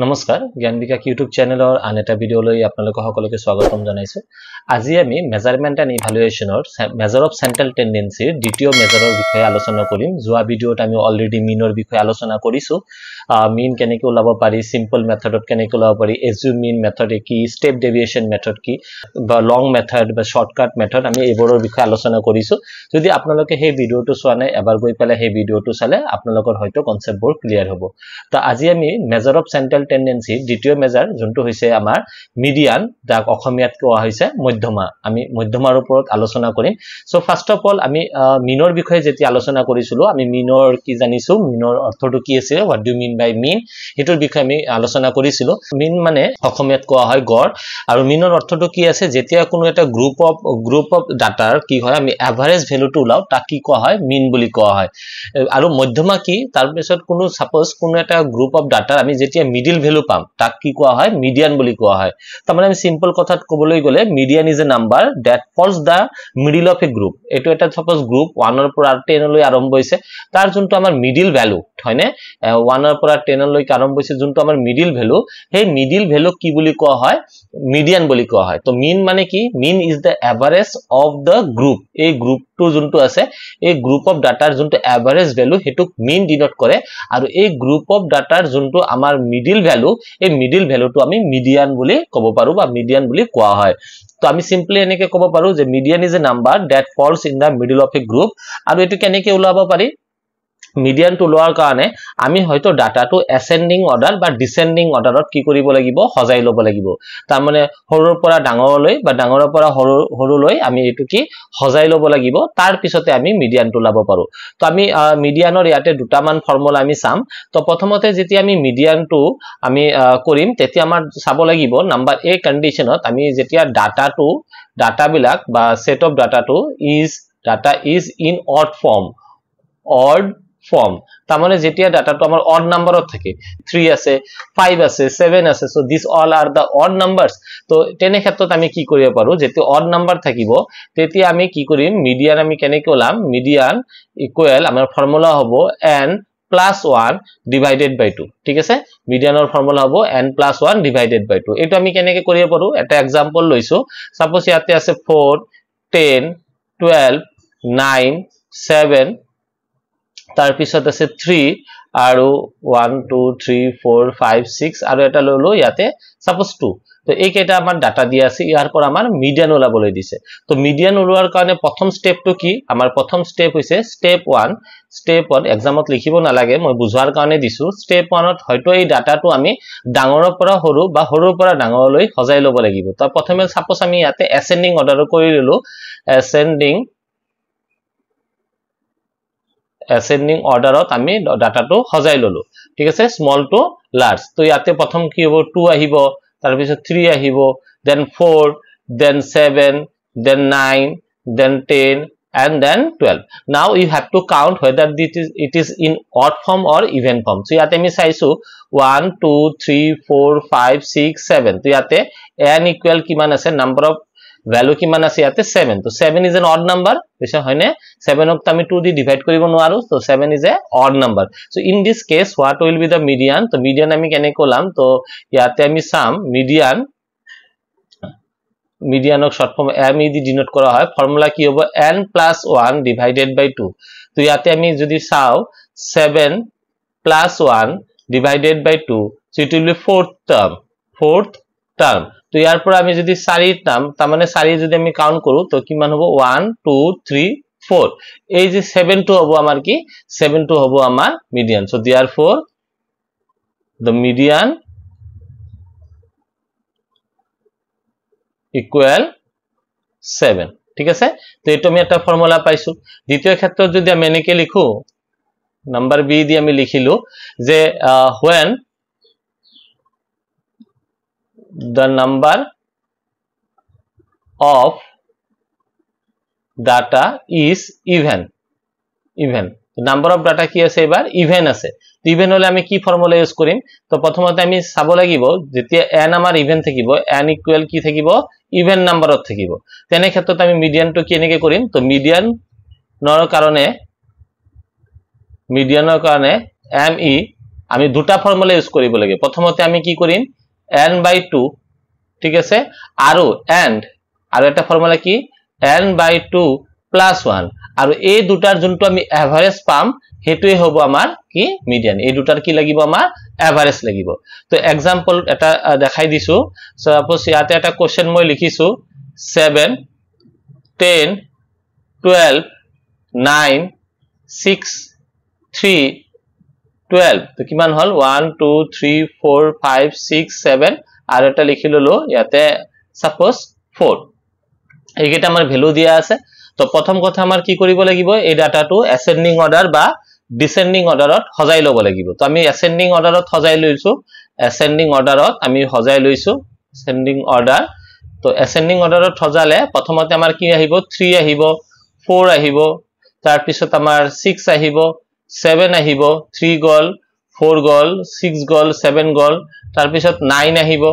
নমস্কাৰ জ্ঞান বিকাশ ইউটিউব চেনেলৰ আন এটা ভিডিঅলৈ আপোনালোক সকলোকে স্বাগতম জনাইছো। আজি আমি মেজাৰমেন্ট এণ্ড ইভালুৱেচনৰ মেজাৰ অফ চেন্ট্ৰেল টেন্ডেন্সিৰ দ্বিতীয় মেজাৰৰ বিষয়ে আলোচনা কৰিম। যোৱা ভিডিঅত আমি অলৰেডি মিনৰ বিষয়ে আলোচনা কৰিছো। মিন কেনেকৈ ওলাব পাৰি, সিম্পল মেথডত কেনেকৈ ওলাব পাৰি, এজিউম মিন মেথড কি, স্টেপ ডেভিয়েশন মেথড কি, বা লং মেথড বা শৰ্টকাট মেথড, আমি এইবোৰৰ বিষয়ে আলোচনা কৰিছো। যদি আপোনালোকে সেই ভিডিঅটো চোৱা নাই, এবাৰ গৈ পেলাই সেই ভিডিঅটো চালে আপোনালোকৰ হয়তো কনসেপ্টবোৰ ক্লিয়াৰ হ'ব। তো আজি আমি মেজাৰ অফ চেন্ট্ৰেল টেন্ডেন্সি দ্বিতীয় মেজাৰ যোনটো হৈছে আমাৰ মিডিয়ান, যাক অসমীয়াত কোৱা হৈছে মধ্যমা, আমি মধ্যমাৰ ওপৰত আলোচনা কৰিম। সো ফাৰ্স্ট অফ অল আমি মিনৰ বিষয়ে যেতিয়া আলোচনা কৰিছিলো, আমি মিনৰ কি জানিছো, মিনৰ অৰ্থটো কি আছিল, what do mean by mean, এটোৰ বিষয়ে আমি আলোচনা কৰিছিলো। মিন মানে অসমীয়াত কোৱা হয় গড়, আৰু মিনৰ অৰ্থটো কি আছে, যেতিয়া কোনো এটা গ্ৰুপ অফ ডাটাৰ কি হয়, আমি এভাৰেজ ভ্যালুটো উলাও, তাক কি কোৱা হয়, মিন বুলি কোৱা হয়। আৰু মধ্যমা কি, তাৰ পিছত কোনো সাপোজ কোনো এটা গ্ৰুপ অফ ডাটাৰ আমি যেতিয়া মিডিল ভ্যালু পাম, তাক কি কোৱা হয়, মিডিয়ান বুলি কোৱা হয়। তাৰমানে আমি সিম্পল কথাত ক'বলৈ গ'লে median is a number that falls the middle of a group. এটো এটা সাপোজ গ্ৰুপ 1 ৰ পৰা 10 লৈ আৰম্ভ হৈছে, তাৰ যোনটো আমাৰ মিডিল ভ্যালু হয়নে, 1 ৰ পৰা 10 লৈ আৰম্ভ হৈছে যোনটো আমাৰ মিডিল ভ্যালু, সেই মিডিল ভ্যালু কি বুলি কোৱা হয়, মিডিয়ান বুলি কোৱা হয়। তো মিন মানে কি, মিন is the average of the group. এই গ্ৰুপটো যোনটো আছে, এই গ্ৰুপ অফ ডাটাৰ যোনটো এভাৰেজ ভ্যালু, হেতুক মিন ডিনোট কৰে। আৰু এই গ্ৰুপ অফ ডাটাৰ যোনটো আমাৰ মিডিল ভ্যালু, এই মিডিল ভ্যালুটো আমি মিডিয়ান বুলি ক'ব পাৰো, বা মিডিয়ান বুলি কোৱা হয়। তো আমি সিম্পলি এনেকে ক'ব পাৰো যে median is a number that falls in the middle of a group. আৰু এটো কেনেকে ওলাব পাৰি, মিডিয়ান টু লোৱাৰ কাৰণে আমি হয়তো ডাটাটো এসেন্ডিং অৰ্ডাৰ বা ডিসেন্ডিং অৰ্ডাৰত কি কৰিব লাগিব, সজাই ল'ব লাগিব। তাৰ মানে সৰুৰ পৰা ডাঙৰলৈ বা ডাঙৰৰ পৰা সৰুলৈ আমি এটো কি সজাই ল'ব লাগিব, তাৰ পিছতে আমি মিডিয়ানটো লাভ পাৰো। তো আমি মিডিয়ানৰ ইয়াতে দুটামান ফৰ্মুলা আমি চাম। তো প্ৰথমতে যেতিয়া আমি মিডিয়ানটো আমি কৰিম, তেতিয়া আমাৰ চাব লাগিব নাম্বাৰ এ কন্ডিশনত, আমি যেতিয়া ডাটাবিলাক বা সেট অফ ডাটাটো data is in odd form. তার মানে যেতিয়া ডাটাটো আমার অড নাম্বারত থাকে, 3 আছে, 5 আছে, 7 আছে, so this all are the odd numbers. তো তেনে ক্ষেত্ৰত আমি কি কৰিব পাৰো, যেতিয়া অড নাম্বাৰ থাকিব তেতিয়া আমি কি কৰিম, মিডিয়ান আমি কেনেকৈ ওলাম, মিডিয়ান ইকুৱেল আমাৰ ফৰ্মুলা হ'ব n প্লাস 1 ডিভাইডেড বাই 2। ঠিক আছে, মিডিয়ানৰ ফৰ্মুলা হ'ব n প্লাস 1 ডিভাইডেড বাই 2। এইটো আমি কেনেকৈ কৰিব পাৰো, এটা এক্সাম্পল লৈছো। সাপোজ ইয়াতে আছে 4 10 12 9 7, তাৰ পিছত আছে 3 আৰু 1 2 3 4 5 6, আৰু এটা ললো ইয়াতে সাপোজ 2। তো এই কেইটা আমাৰ ডাটা দিয়া আছে, ইয়াৰ পৰা আমাৰ মিডিয়ান ওলাবলৈ দিছে। তো মিডিয়ান ওলোৱাৰ কাৰণে প্ৰথম স্টেপটো কি, আমাৰ প্ৰথম স্টেপ হৈছে স্টেপ 1। স্টেপত এক্সামত লিখিব নালাগে, মই বুঝোৱাৰ কাৰণে দিছো। স্টেপ 1ত হয়তো এই ডাটাটো আমি ডাঙৰৰ পৰা সৰু বা সৰুৰ পৰা ডাঙৰলৈ সজাই ল'ব লাগিব। তো প্ৰথমে সাপোজ আমি ইয়াতে এসেন্ডিং অৰ্ডাৰ কৰি ললো, এসেন্ডিং অৰ্ডাৰত আমি ডাটাটো সজাই ললো। ঠিক আছে, স্মল টু লাৰ্জ। তো ইয়াতে প্ৰথম কি হ'ব, 2 আহিব, তাৰ পিছত 3 আহিব, then 4, then 7, then 9, then 10, and then 12. Now you have to count whether it is in odd form or even form. So ইয়াতে আমি চাইছো 1 2 3 4 5 6 7। তো ইয়াতে n ইকুৱেল কিমান আছে, নাম্বাৰ অফ ভ্যালু কিমান আছে ইয়াতে 7। তো 7 is an odd number, বুঝছ হয়নে, 7 ক আমি 2 দি ডিভাইড কৰিব নোৱাৰো, তো 7 is a odd number. So in this case what will be the median? তো median আমি কেনেকৈ ওলাম, তো ইয়াতে আমি চাম মিডিয়ানক শর্ট ফর্ম m দি ডিনোট কৰা হয়। ফর্মুলা কি হ'ব, n প্লাস 1 ডিভাইডেড বাই 2। তো ইয়াতে আমি যদি চাও 7 plus 1 divided by 2, so it will be fourth term। তো ইয়াৰ পৰা আমি যদি 4 টাৰ্ম, তাৰ মানে 4 যদি আমি কাউন্ট কৰো, তো কিমান হ'ব, 1 2 3 4। এই যে 7 টো হ'ব আমাৰ কি, 7 টো হ'ব আমাৰ median. so therefore the median equal 7। ঠিক আছে, তো এটো আমি একটা ফর্মুলা পাইছো। দ্বিতীয় ক্ষেত্ৰত যদি আমি এনেকে লিখো, নাম্বার বি দি আমি লিখিলো যে when the number of data is even, number of data কি আছে, এবার ইভেন আছে। তো ইভেন হলে আমি কি ফর্মুলা ইউজ কৰিম, তো প্ৰথমতে আমি চাব লাগিব যেতিয়া n আমাৰ ইভেন থাকিব, n ইকুৱেল কি থাকিব, ইভেন নাম্বাৰত থাকিব। তেনে ক্ষেত্ৰত আমি মিডিয়ানটো কেনেকৈ কৰিম, তো মিডিয়ানৰ কাৰণে mi আমি দুটা ফৰ্মুলা ইউজ কৰিব লাগে প্ৰথমতে আমি কি কৰিম n/2 ঠিক আছে আৰু এটা ফৰ্মুলা কি n/2 + 1 আৰু এই দুটাৰ যোনটো আমি এভাৰেজ পাম হেতুই হ'ব আমাৰ কি মিডিয়ান এই দুটাৰ কি লাগিব আমাৰ এভাৰেজ লাগিব তো एग्जांपल এটা দেখাই দিছো সাপোজ ইয়াতে এটা কোশ্চেন মই লিখিছো 7 10 12 9 6 3 12 তো কিমান হল 1 2 3 4 5 6 7 আৰু এটা লিখি ললো ইয়াতে সাপোজ 4 এইকেইটা আমাৰ ভ্যালু দিয়া আছে তো প্ৰথম কথা আমাৰ কি কৰিব লাগিব এই ডাটাটো অ্যাসেন্ডিং অৰ্ডাৰ বা ডিসেন্ডিং অৰ্ডাৰত সজাই লব লাগিব তো আমি অ্যাসেন্ডিং অৰ্ডাৰত সজাই লৈছো অ্যাসেন্ডিং অৰ্ডাৰত আমি সজাই লৈছো অ্যাসেন্ডিং অৰ্ডাৰ তো অ্যাসেন্ডিং অৰ্ডাৰত সজালে প্ৰথমতে আমাৰ কি আহিব 3 আহিব 4 আহিব তাৰ পিছত আমাৰ 6 আহিব 7 আহিব 3 গল 4 গল 6 গল 7 গল তাৰ পিছত 9 আহিব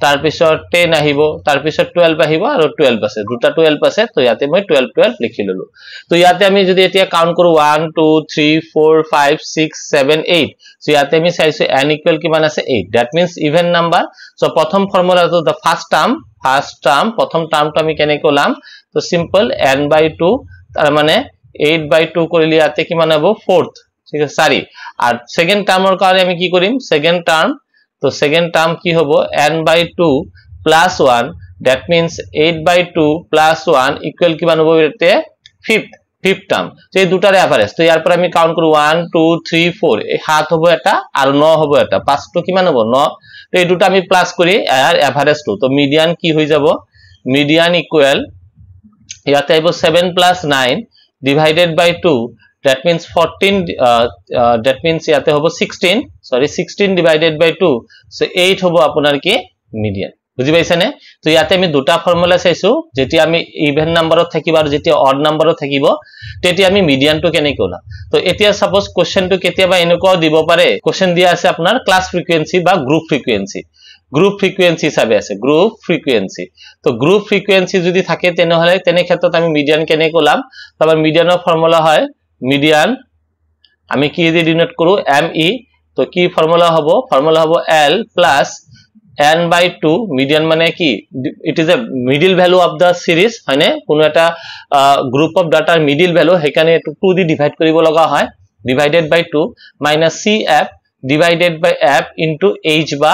তাৰ পিছত 10 আহিব তাৰ পিছত 12 আহিব আৰু 12 আছে দুটা 12 আছে তো ইয়াতে মই 12 12 লিখি ললো তো ইয়াতে আমি যদি এতিয়া কাউন্ট কৰো 1 2 3 4 5 6 7 8 সো ইয়াতে আমি চাইছো n ইকুয়াল কিমান আছে 8 that means even number so প্ৰথম ফৰ্মুলাটো দা ফাৰ্স্ট টাৰ্ম প্ৰথম টাৰ্মটো আমি কেনে কলাম তো সিম্পল n/2 তাৰ মানে 8/2 কৰিলে ইয়াতে কিমান হ'ব 4th ঠিক আছে 4 আৰ সেকেন্ড টাৰ্মৰ কাৰণে আমি কি কৰিম সেকেন্ড টার্ম तो सेकेंड टर्म की होबो n/2 + 1 दैट मींस 8/2 + 1 इक्वल किमान होबो एते फिफ्थ टर्म तो এই দুটাৰ এভাৰেজ তো ইয়াৰ পৰা আমি কাউন্ট কৰো 1 2 3 4 এই 7 হ'ব এটা আৰু 9 হ'ব এটা পাঁচটো কিমান হ'ব 9 তো এই দুটা আমি প্লাস কৰি ইয়াৰ এভারেজটো তো মিডিয়ান কি হৈ যাব মিডিয়ান ইকুয়াল ইয়াতে আহিব 7 + 9 divided by 2 that means 14 that means ইয়াতে হবো 16 divided by 2 so 8 হবো আপনার কি মিডিয়ান বুঝি পাইছানে তো ইয়াতে আমি দুটা ফর্মুলা চাইছো যেটি আমি ইভেন নাম্বারত থাকিব আৰু যেটি অড নাম্বারত থাকিব তেটি আমি মিডিয়ানটো কেনে কলা তো এতিয়া সাপোজ কোশ্চেনটো কেতিয়াবা এনেকুৱা দিব পাৰে কোশ্চেন দিয়া আছে আপোনাৰ ক্লাস ফ্ৰিকোয়েন্সি বা গ্ৰুপ ফ্ৰিকোয়েন্সি হিসাবে আছে গ্ৰুপ ফ্ৰিকোয়েন্সি তো গ্ৰুপ ফ্ৰিকোয়েন্সি যদি থাকে তেনেহলে তেনে ক্ষেত্ৰত আমি মিডিয়ান কেনে কলাম তো আমাৰ মিডিয়ানৰ ফৰ্মুলা হয় মিডিয়ান আমি কি দিয়ে ডিনোট কৰো me তো কি ফর্মুলা হবো l plus n/2 মিডিয়ান মানে কি it is a middle value of the series হয়নে কোনো এটা গ্রুপ অফ ডাটাৰ মিডল ভ্যালু হেকানে 2 দি ডিভাইড কৰিব লগা হয় divided by 2 minus cf divided by f into h বা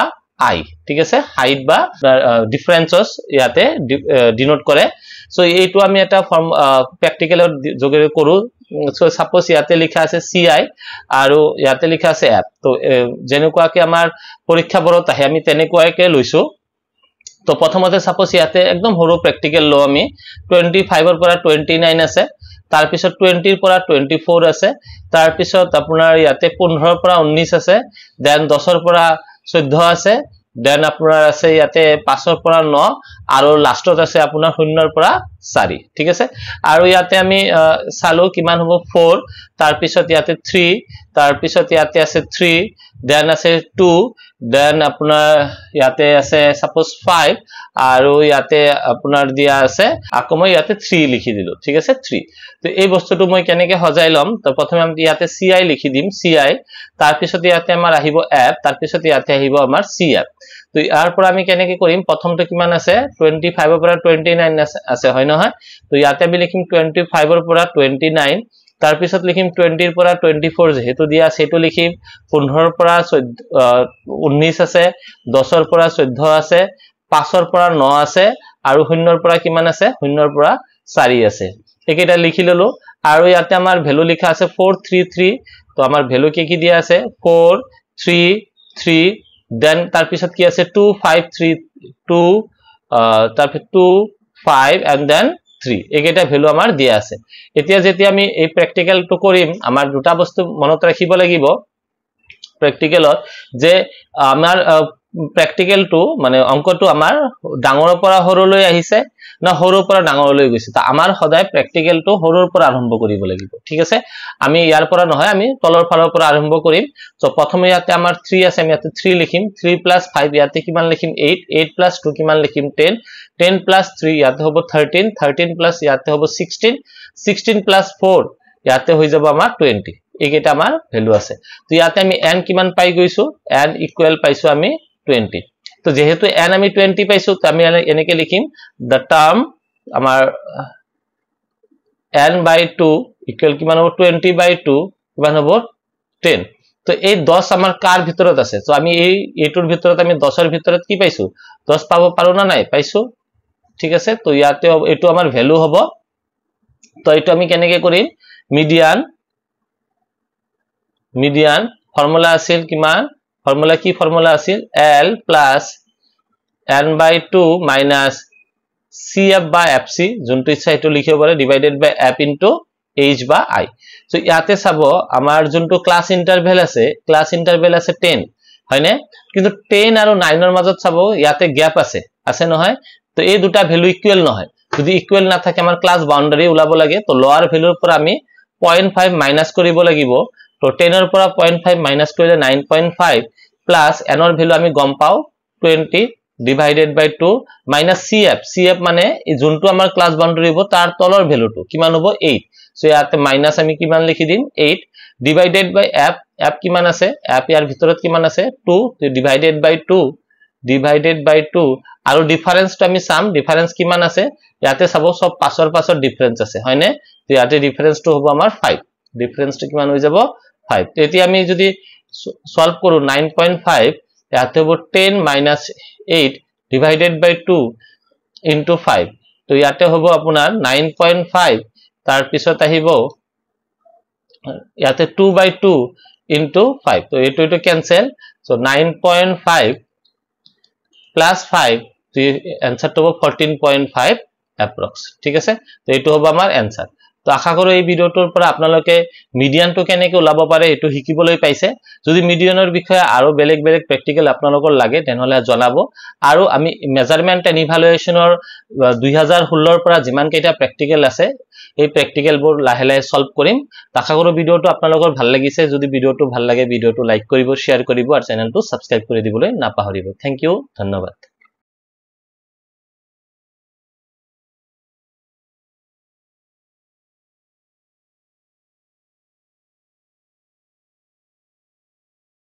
I ঠিক আছে হাইট বা ডিফারেন্সস ইয়াতে ডিনোট কৰে সো এইটো আমি এটা ফৰ্ম প্ৰ্যাকটিক্যালৰ যোগেৰে কৰো সো সাপোজ ইয়াতে লিখা আছে ci আৰু ইয়াতে লিখা আছে f তো যেনেকুৱাকে আমাৰ পৰীক্ষাবোৰত আহে আমি তেনেকুৱাকে লৈছো তো প্ৰথমতে সাপোজ ইয়াতে একদম হৰো প্ৰ্যাকটিক্যাল লো আমি 25 ৰ পৰা 29 আছে তাৰ পিছত 20 ৰ পৰা 24 আছে তাৰ পিছত আপোনাৰ ইয়াতে 15 ৰ পৰা 19 আছে দেন 10 ৰ পৰা 14 আছে দেন আপোনাৰ আছে ইয়াতে 5 ৰ পৰা 9 আৰু লাষ্টত আছে আপোনাৰ 0 ৰ পৰা 4 ঠিক আছে আৰু ইয়াতে আমি চালো কিমান হ'ব 4 তাৰ পিছত ইয়াতে 3 তাৰ পিছত ইয়াতে আছে 3 দেন আছে 2 দেন আপোনাৰ ইয়াতে আছে সাপোজ 5 আৰু ইয়াতে আপোনাৰ দিয়া আছে আকৌ মই ইয়াতে 3 লিখি দিলো ঠিক আছে 3 তো এই বস্তুটো মই কেনেকে সজাই লম তো প্ৰথমে আমি ইয়াতে ci লিখি দিম ci তাৰ পিছত ইয়াতে আমাৰ আহিব f তাৰ পিছত ইয়াতে আহিব আমাৰ cf তো ইয়াৰ পৰা আমি কেনেকে কৰিম প্ৰথমটো কিমান আছে 25 ৰ পৰা 29 আছে হয় নহয় তো ইয়াতে আমি লিখিম 25 ৰ পৰা 29 তাৰ পিছত লিখিম 20 ৰ পৰা 24 যেহেতু দিয়া আছে এটো লিখিম 15 ৰ পৰা 19 আছে 10 ৰ পৰা 14 আছে 5 ৰ পৰা 9 আছে আৰু 0 ৰ পৰা কিমান আছে 0 ৰ পৰা 4 আছে একেটা লিখি ললো আৰু ইয়াতে আমাৰ ভ্যালু লিখা আছে 433 তো আমাৰ ভ্যালু কি দিয়া আছে 433 দেন তাৰ পিছত কি আছে 2532 তাৰপিছত 25 and then 3 একেটা ভ্যালু আমাৰ দিয়া আছে এতিয়া যেতিয়া আমি এই প্ৰ্যাকটিক্যালটো কৰিম আমাৰ দুটা বস্তু মনত ৰাখিব লাগিব প্ৰ্যাকটিক্যালত যে আমাৰ প্ৰ্যাকটিক্যালটো মানে অঙ্কটো আমাৰ ডাঙৰৰ পৰা সৰুলৈ আহিছে না সৰুৰ পৰা ডাঙৰলৈ গৈছে তা আমাৰ সদায় প্ৰ্যাকটিক্যালটো সৰুৰ পৰা আৰম্ভ কৰিব লাগিব ঠিক আছে আমি ইয়াৰ পৰা নহয় আমি তলৰ ফালৰ পৰা আৰম্ভ কৰিম সো প্ৰথমে ইয়াতে আমাৰ 3 আছে আমি ইয়াতে 3 লিখিম 3 + 5 ইয়াতে কিমান লিখিম 8 8 + 2 কিমান লিখিম 10 10 + 3 ইয়াতে হ'ব 13 13 + ইয়াতে হ'ব 16 16 + 4 ইয়াতে হৈ যাব আমাৰ 20 এইকেইটা আমাৰ ভ্যালু আছে তো ইয়াতে আমি n কিমান পাই গৈছো n ইকুৱেল পাইছো আমি 20 তো যেহেতু n আমি 20 পাইছো তো আমি এনেকে লিখিম the term আমাৰ n by 2 ইকুৱেল কিমান হ'ব 20 by 2 কিমান হ'ব 10 তো এই 10 আমাৰ কাৰ ভিতৰত আছে তো আমি এইটোৰ ভিতৰত আমি 10 ৰ ভিতৰত কি পাইছো 10 পাব পাৰো না নাই পাইছো ঠিক আছে তো ইয়াতে এটো আমাৰ ভ্যালু হ'ব তো এটো আমি কেনেকে কৰিম মিডিয়ান ফৰ্মুলা আছিল কিমান ফৰ্মুলা কি ফৰ্মুলা আছিল l plus n by 2 minus cf by fc যোনটো ইচ্ছা এটো লিখিব পাৰে divided by f into h by I so ইয়াতে চাব আমাৰ যোনটো ক্লাস ইন্টাৰভেল আছে 10 হয়নে কিন্তু 10 আৰু 9 ৰ মাজত চাব ইয়াতে গ্যাপ আছে নহয় তো এই দুটা ভ্যালু ইকুৱেল নহয় যদি ইকুৱেল না থাকে আমাৰ ক্লাস বাউন্ডাৰি ওলাব লাগে তো লোৱাৰ ভ্যালুৰ পৰা আমি 0.5 মাইনাস কৰিব লাগিব তো 10 ৰ পৰা 0.5 মাইনাস কৰিলে 9.5 প্লাস n ৰ ভ্যালু আমি গম পাও 20 divided by 2 minus cf মানে যোনটো আমাৰ ক্লাস বাউন্ডাৰি হ'ব তাৰ তলৰ ভ্যালুটো কিমান হ'ব 8 সো ইয়াতে মাইনাস আমি কিমান লিখি দিম 8 divided by f কিমান আছে f ইয়াৰ ভিতৰত কিমান আছে 2 তো divided by 2 আৰু ডিফাৰেন্সটো আমি চাম ডিফাৰেন্স কিমান আছে ইয়াতে চাব সব পাছৰ ডিফাৰেন্স আছে হয়নে তো ইয়াতে ডিফাৰেন্সটো হ'ব আমাৰ 5 ডিফাৰেন্সটো কিমান হৈ যাব 5 তো এতিয়া আমি যদি সলভ কৰো 9.5 ইয়াতে হ'ব 10 minus 8 divided by 2 into 5 তো ইয়াতে হ'ব আপোনাৰ 9.5 তাৰ পিছত আহিব ইয়াতে 2 by 2 into 5 তো এটো ক্যান্সেল সো 9.5 plus 5 তো आंसरটো হ'ব 14.5 approx ঠিক আছে তো এটো হ'ব আমাৰ आंसर তো আশা কৰো এই ভিডিওটোৰ পৰা আপোনালোকে মিডিয়ানটো কেনেকৈ ওলাব পাৰে এটো শিকিবলৈ পাইছে যদি মিডিয়ানৰ বিষয়ে আৰু বেলেগ প্ৰ্যাকটিক্যাল আপোনালোকৰ লাগে তেনেহলে জনাব আৰু আমি মেজাৰমেন্ট এণ্ড ইভালুৱেচনৰ 2016 ৰ পৰা যিমান কেইটা প্ৰ্যাকটিক্যাল আছে এই প্ৰ্যাকটিক্যালবোৰ লাহে সলভ কৰিম আশা কৰো ভিডিওটো আপোনালোকৰ ভাল লাগিছে যদি ভিডিওটো ভাল লাগে ভিডিওটো লাইক কৰিব শেয়াৰ কৰিব আৰু চেনেলটো সাবস্ক্ৰাইব কৰি দিবলৈ নাপাহৰিব থ্যাংক ইউ ধন্যবাদ